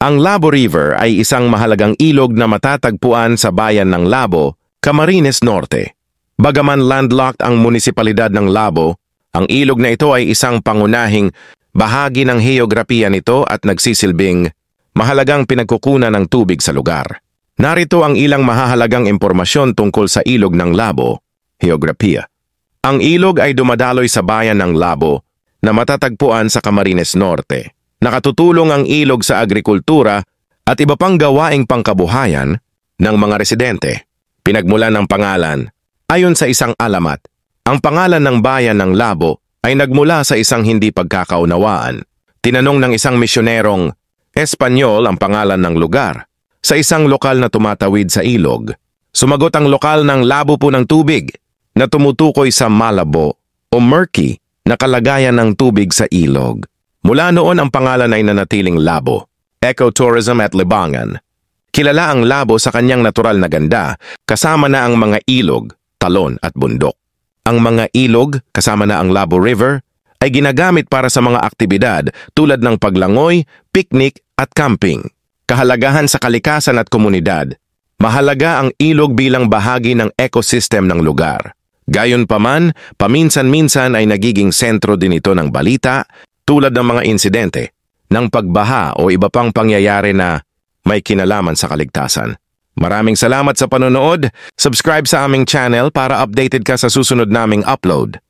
Ang Labo River ay isang mahalagang ilog na matatagpuan sa bayan ng Labo, Camarines Norte. Bagaman landlocked ang munisipalidad ng Labo, ang ilog na ito ay isang pangunahing bahagi ng heograpiya nito at nagsisilbing mahalagang pinagkukunan ng tubig sa lugar. Narito ang ilang mahahalagang impormasyon tungkol sa ilog ng Labo, heograpiya. Ang ilog ay dumadaloy sa bayan ng Labo na matatagpuan sa Camarines Norte. Nakatutulong ang ilog sa agrikultura at iba pang gawaing pangkabuhayan ng mga residente. Pinagmulan ng pangalan. Ayon sa isang alamat, ang pangalan ng bayan ng Labo ay nagmula sa isang hindi pagkakaunawaan. Tinanong ng isang misyonerong Espanyol ang pangalan ng lugar sa isang lokal na tumatawid sa ilog. Sumagot ang lokal ng labo po ng tubig na tumutukoy sa malabo o murky na kalagayan ng tubig sa ilog. Mula noon ang pangalan ay nanatiling Labo, ecotourism at libangan. Kilala ang Labo sa kanyang natural na ganda, kasama na ang mga ilog, talon at bundok. Ang mga ilog, kasama na ang Labo River, ay ginagamit para sa mga aktibidad tulad ng paglangoy, picnic at camping. Kahalagahan sa kalikasan at komunidad. Mahalaga ang ilog bilang bahagi ng ecosystem ng lugar. Gayunpaman, paminsan-minsan ay nagiging sentro din ito ng balita, tulad ng mga insidente, ng pagbaha o iba pang pangyayari na may kinalaman sa kaligtasan. Maraming salamat sa panonood. Subscribe sa aming channel para updated ka sa susunod naming upload.